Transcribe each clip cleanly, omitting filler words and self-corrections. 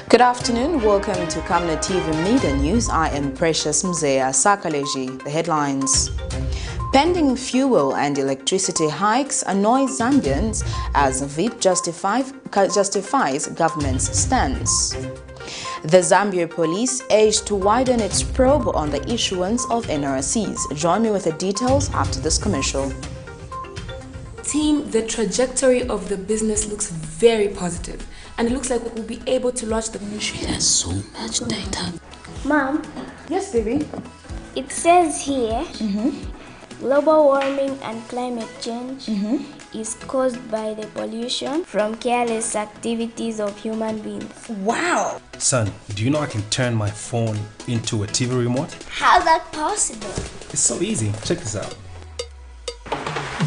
Good afternoon. Welcome to Camnet TV Media News. I am Precious Mzea Sakaleji. The headlines. Pending fuel and electricity hikes annoy Zambians as VEEP justifies government's stance. The Zambia police urged to widen its probe on the issuance of NRCS. Join me with the details after this commercial. Team, the trajectory of the business looks very positive, and it looks like we'll be able to launch the ministry. It has so much data. Mom? Yes, baby? It says here, global warming and climate change is caused by the pollution from careless activities of human beings. Wow! Son, do you know I can turn my phone into a TV remote? How's that possible? It's so easy. Check this out.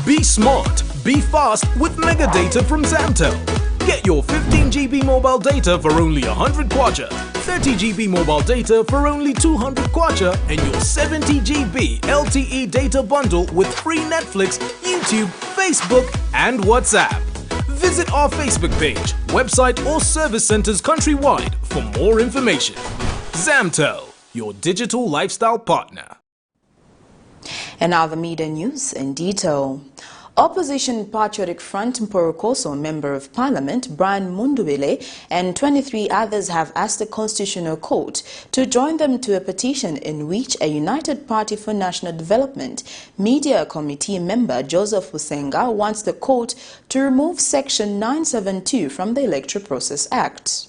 Be smart, be fast with mega data from Zamtel. Get your 15 GB mobile data for only 100 kwacha, 30 GB mobile data for only 200 kwacha, and your 70 GB LTE data bundle with free Netflix, YouTube, Facebook, and WhatsApp. Visit our Facebook page, website, or service centers countrywide for more information. Zamtel, your digital lifestyle partner. And now the media news in detail. Opposition Patriotic Front Mporokoso Member of Parliament Brian Mundubile and 23 others have asked the Constitutional Court to join them to a petition in which a United Party for National Development Media Committee member Joseph Usenga wants the court to remove Section 972 from the Electoral Process Act.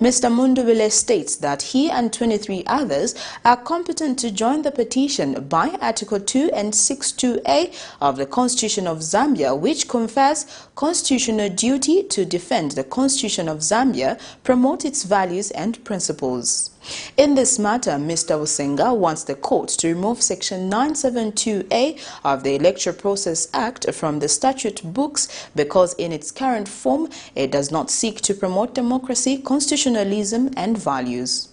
Mr. Mundubile states that he and 23 others are competent to join the petition by Article 2 and 62A of the Constitution of Zambia, which confers constitutional duty to defend the Constitution of Zambia, promote its values and principles. In this matter, Mr. Usenga wants the court to remove Section 972A of the Electoral Process Act from the statute books because in its current form, it does not seek to promote democracy, constitutionalism and values.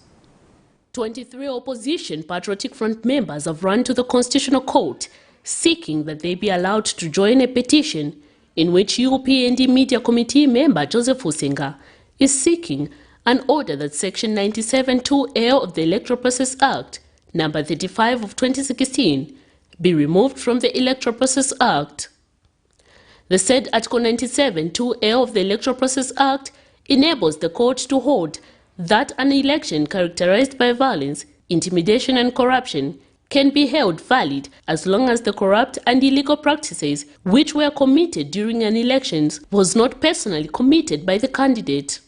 23 opposition Patriotic Front members have run to the Constitutional Court seeking that they be allowed to join a petition in which UPND Media Committee member Joseph Usenga is seeking an order that Section 97(2)A of the Electoral Process Act, number 35 of 2016, be removed from the Electoral Process Act. The said Article 97(2)A of the Electoral Process Act enables the court to hold that an election characterized by violence, intimidation and corruption can be held valid as long as the corrupt and illegal practices which were committed during an election was not personally committed by the candidate.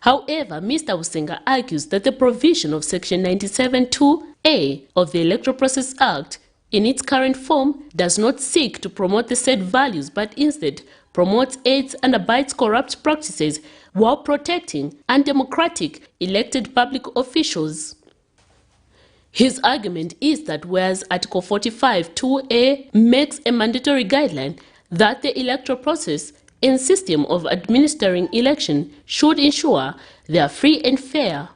However, Mr. Usenga argues that the provision of Section 97(2)A of the Electoral Process Act in its current form does not seek to promote the said values but instead promotes, aids and abides corrupt practices while protecting undemocratic elected public officials. His argument is that whereas Article 45(2)A makes a mandatory guideline that the electoral process and system of administering election should ensure they are free and fair,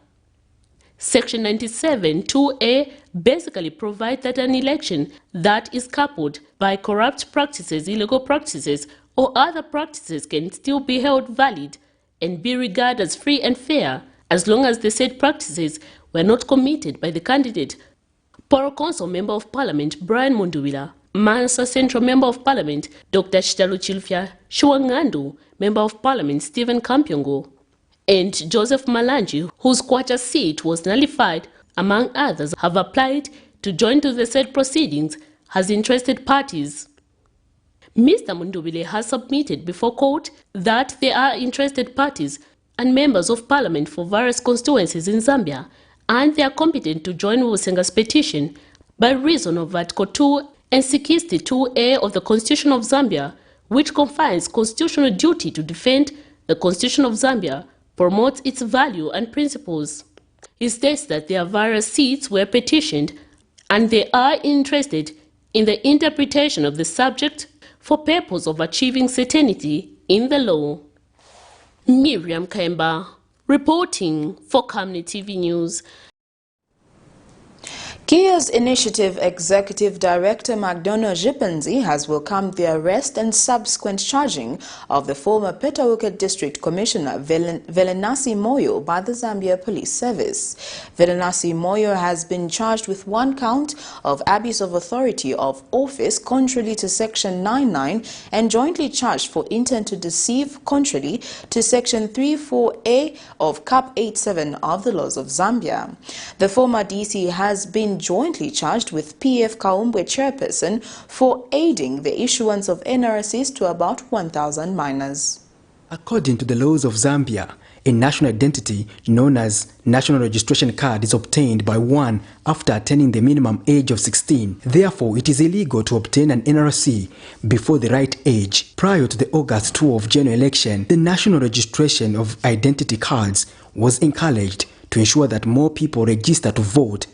Section 97(2)A basically provides that an election that is coupled by corrupt practices, illegal practices, or other practices can still be held valid and be regarded as free and fair as long as the said practices were not committed by the candidate. Porokonso Member of Parliament Brian Mundubile, Mansa Central Member of Parliament Dr. Shitalu Chilufya Shiwangandu, Member of Parliament Stephen Kampyongo, and Joseph Malanji, whose Kwacha seat was nullified, among others, have applied to join to the said proceedings as interested parties. Mr. Mundubile has submitted before court that they are interested parties and members of Parliament for various constituencies in Zambia, and they are competent to join Usenga's petition by reason of Article 2 and 62A of the Constitution of Zambia, which confines constitutional duty to defend the Constitution of Zambia, promotes its value and principles. He states that their various seats were petitioned and they are interested in the interpretation of the subject for purpose of achieving certainty in the law. Miriam Kemba, reporting for Camnet TV News. Kia's Initiative Executive Director McDonough Jipenzi has welcomed the arrest and subsequent charging of the former Petauke District Commissioner Velenasi Moyo by the Zambia Police Service. Velenasi Moyo has been charged with 1 count of abuse of authority of office contrary to Section 99 and jointly charged for intent to deceive contrary to Section 34A of Cap 87 of the laws of Zambia. The former DC has been jointly charged with PF Kaumbwe chairperson for aiding the issuance of NRCS to about 1,000 minors. According to the laws of Zambia, a national identity known as National Registration Card is obtained by one after attaining the minimum age of 16. Therefore, it is illegal to obtain an NRC before the right age. Prior to the August 12 general election, the national registration of identity cards was encouraged to ensure that more people register to vote.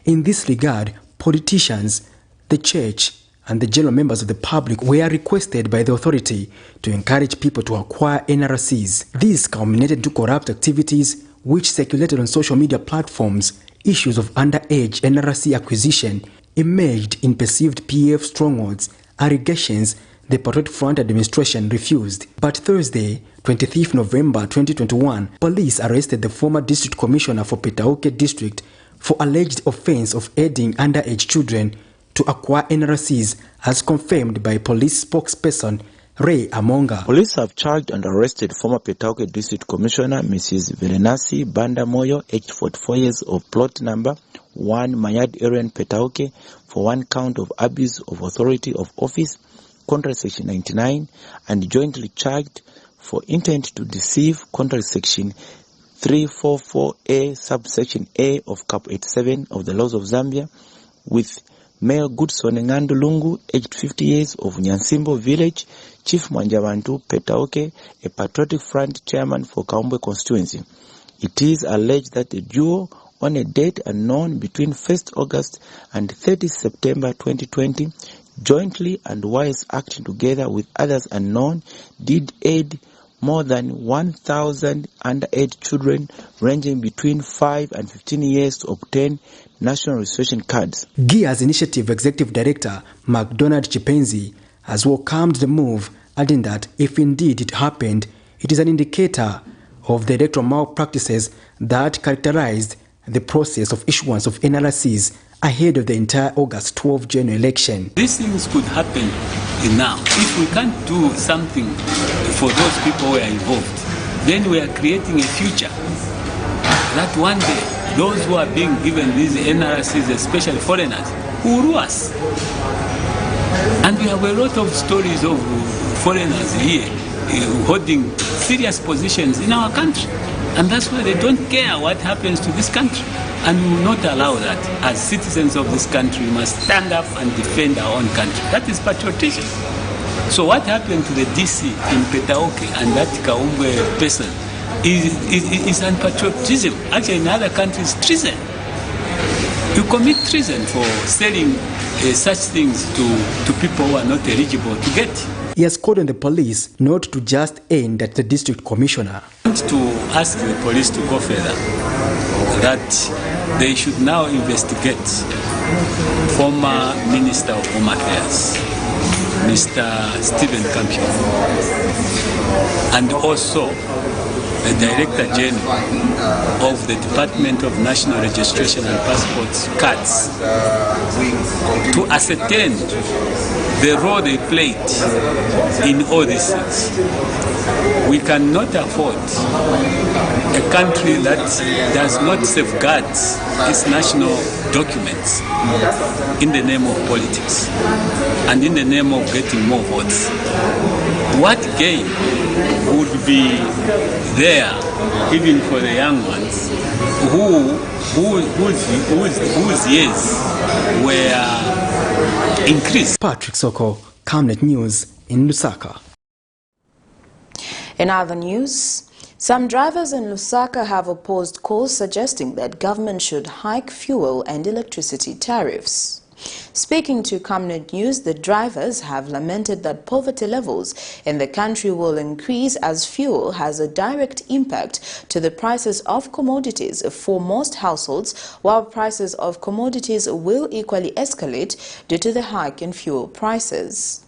In this regard, politicians, the church, and the general members of the public were requested by the authority to encourage people to acquire NRCs. This culminated into corrupt activities which circulated on social media platforms. Issues of underage NRC acquisition emerged in perceived PF strongholds, allegations the Patriotic Front administration refused. But Thursday, 23 November 2021, police arrested the former district commissioner for Petauke district for alleged offense of aiding underage children to acquire NRCs, as confirmed by police spokesperson Ray Amonga. Police have charged and arrested former Petauke District Commissioner Mrs. Velenasi Banda Moyo, aged 44 years, of plot number 1 Mayad Area Petauke, for 1 count of abuse of authority of office, contrary Section 99, and jointly charged for intent to deceive, contrary Section 344A subsection A of Cap 87 of the laws of Zambia, with Mayor Goodson Ngandu Lungu, aged 50 years, of Nyansimbo village, Chief Manjabantu Petauke, a Patriotic Front chairman for Kaumbwe constituency. It is alleged that the duo, on a date unknown between 1st August and 30 September 2020, jointly and while acting together with others unknown, did aid more than 1,000 underage children ranging between 5 and 15 years to obtain national registration cards. GIA's Initiative Executive Director McDonough Jipenzi has welcomed the move, adding that if indeed it happened, it is an indicator of the electoral malpractices that characterized the process of issuance of NRCs ahead of the entire August 12 general election. These things could happen now. If we can't do something for those people who are involved, then we are creating a future that one day those who are being given these NRCs, especially foreigners, will rule us. And we have a lot of stories of foreigners here holding serious positions in our country. And that's why they don't care what happens to this country. And we will not allow that. As citizens of this country, we must stand up and defend our own country. That is patriotism. So what happened to the DC in Petauke and that Kaumbwe person is unpatriotism. Actually, in other countries, treason. You commit treason for selling such things to people who are not eligible to get. He has called on the police not to just aim at the district commissioner. I want to ask the police to go further, that they should now investigate former Minister of Home Affairs, Mr. Stephen Campion, and also the Director General of the Department of National Registration and Passports Cards, to ascertain the role they played in all these things. We cannot afford a country that does not safeguard its national documents in the name of politics and in the name of getting more votes. What gain would be there even for the young ones whose years were increased? Patrick Soko, Camnet News in Lusaka. In other news, some drivers in Lusaka have opposed calls suggesting that government should hike fuel and electricity tariffs. Speaking to Camnet News, the drivers have lamented that poverty levels in the country will increase as fuel has a direct impact to the prices of commodities for most households, while prices of commodities will equally escalate due to the hike in fuel prices.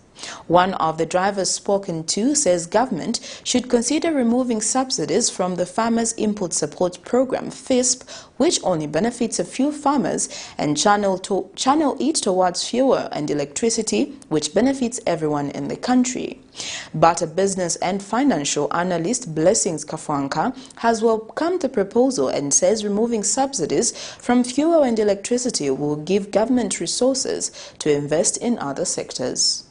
One of the drivers spoken to says government should consider removing subsidies from the Farmers Input Support Program, VEEP, which only benefits a few farmers, and channel it towards fuel and electricity, which benefits everyone in the country. But a business and financial analyst, Blessings Kafanka, has welcomed the proposal and says removing subsidies from fuel and electricity will give government resources to invest in other sectors.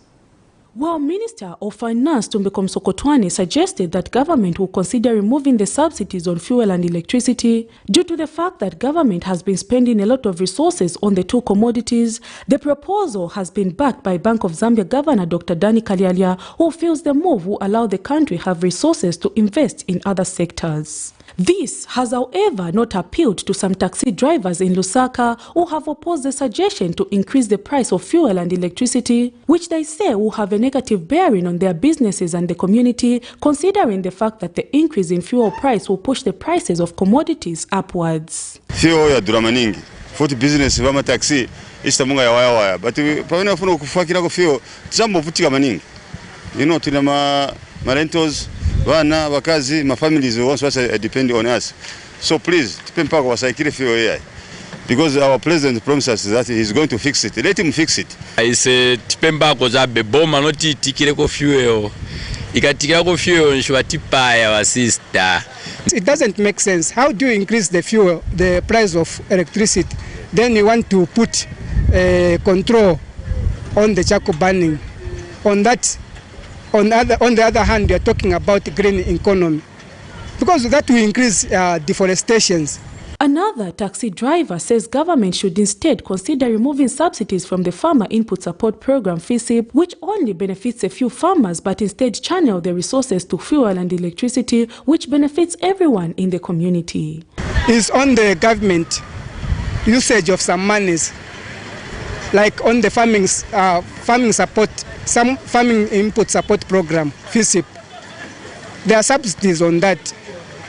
Well, Minister of Finance Tumbekom Sokotwane suggested that government will consider removing the subsidies on fuel and electricity due to the fact that government has been spending a lot of resources on the two commodities. The proposal has been backed by Bank of Zambia Governor Dr. Danny Kalyalia, who feels the move will allow the country have resources to invest in other sectors. This has, however, not appealed to some taxi drivers in Lusaka who have opposed the suggestion to increase the price of fuel and electricity, which they say will have a negative bearing on their businesses and the community, considering the fact that the increase in fuel price will push the prices of commodities upwards. Fuel ya drama nyingi, futi business vama taxi, ista munga ya waya, but pawena funo kufakira ko fuel, tsambo futi kama nyingi. You know, tuna ma rentals, wana, wakazi, my families also depend on us. So please, tipempako wasaikire fuel here. Because our president promised us that he's going to fix it. Let him fix it. I say tipempako zabe boma noti tikire ko fuel. Ikatikira ko fuel nshwa tipaya wa sister. It doesn't make sense. How do you increase the fuel, the price of electricity? Then you want to put control on the charcoal burning. On the other hand, we are talking about green economy, because that will increase deforestation. Another taxi driver says government should instead consider removing subsidies from the Farmer Input Support Program, VEEP, which only benefits a few farmers, but instead channel the resources to fuel and electricity, which benefits everyone in the community. It's on the government usage of some monies, like on the farming support, some Farming Input Support Program, VEEP. There are subsidies on that.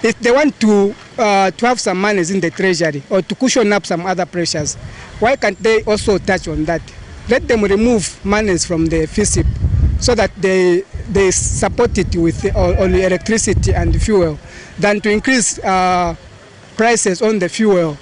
If they want to have some monies in the treasury or to cushion up some other pressures, why can't they also touch on that? Let them remove monies from the VEEP so that they support it with only electricity and fuel, than to increase prices on the fuel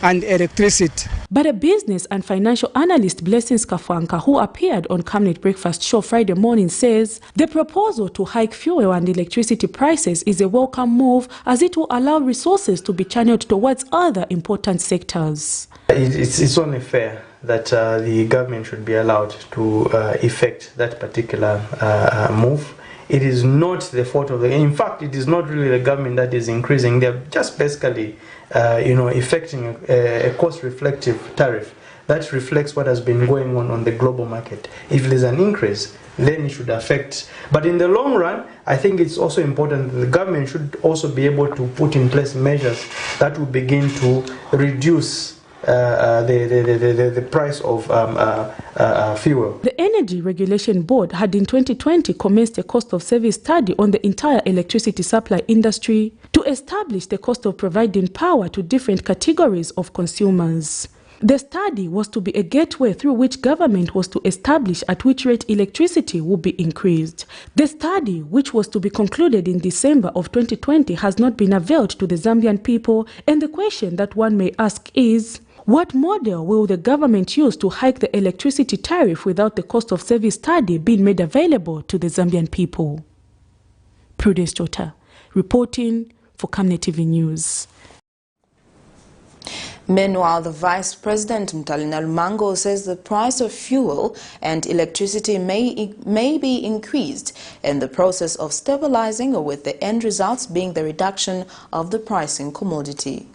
and electricity. But a business and financial analyst, Blessings Kafanka, who appeared on Camnet Breakfast Show Friday morning, says the proposal to hike fuel and electricity prices is a welcome move, as it will allow resources to be channeled towards other important sectors. It's only fair that the government should be allowed to effect that particular move. It is not the fault of in fact, it is not really the government that is increasing. They're just basically effecting a cost-reflective tariff that reflects what has been going on the global market. If there's an increase, then it should affect. But in the long run, I think it's also important that the government should also be able to put in place measures that will begin to reduce the price of fuel. The Energy Regulation Board had in 2020 commenced a cost of service study on the entire electricity supply industry to establish the cost of providing power to different categories of consumers. The study was to be a gateway through which government was to establish at which rate electricity would be increased. The study, which was to be concluded in December of 2020, has not been availed to the Zambian people, and the question that one may ask is, what model will the government use to hike the electricity tariff without the cost of service study being made available to the Zambian people? Prudence Jota, reporting for Camnet TV News. Meanwhile, the Vice President Mtalina Lumango says the price of fuel and electricity may be increased in the process of stabilizing, with the end results being the reduction of the pricing commodity.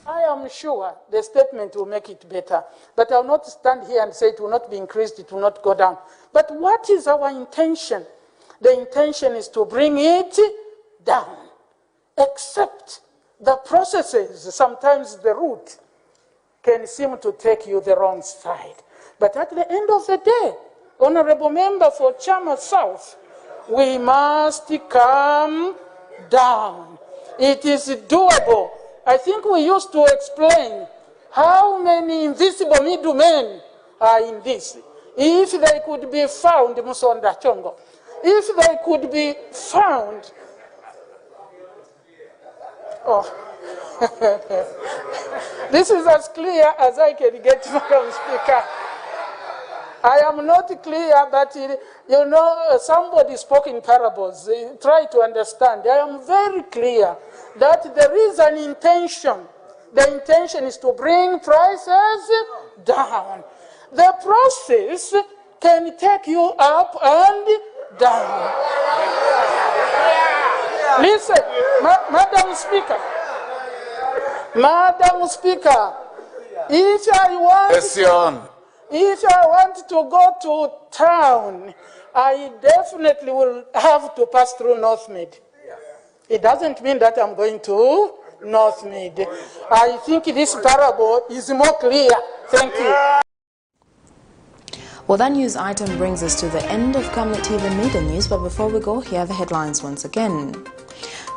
I am sure the statement will make it better, but I will not stand here and say it will not be increased, it will not go down. But what is our intention? The intention is to bring it down, except the processes, sometimes the route can seem to take you the wrong side. But at the end of the day, Honorable Member for Chama South, we must calm down. It is doable. I think we used to explain how many invisible middlemen are in this. If they could be found, Musonda Chongo, if they could be found, this is as clear as I can get, Madam Speaker. I am not clear, but somebody spoke in parables. Try to understand. I am very clear that there is an intention. The intention is to bring prices down. The process can take you up and down. Listen, Madam Speaker. Madam Speaker, if I want to go to town, I definitely will have to pass through Northmead. It doesn't mean that I'm going to Northmead. I think this parable is more clear. Thank you. Well, that news item brings us to the end of Camnet TV Media News, but before we go, here are the headlines once again.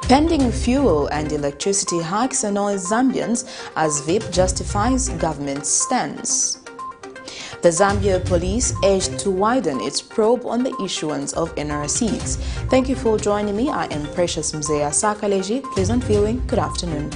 Pending fuel and electricity hikes annoys Zambians as VEEP justifies government's stance. The Zambia police urged to widen its probe on the issuance of NRCS. Thank you for joining me. I am Precious Mzea Sakaleji. Pleasant viewing. Good afternoon.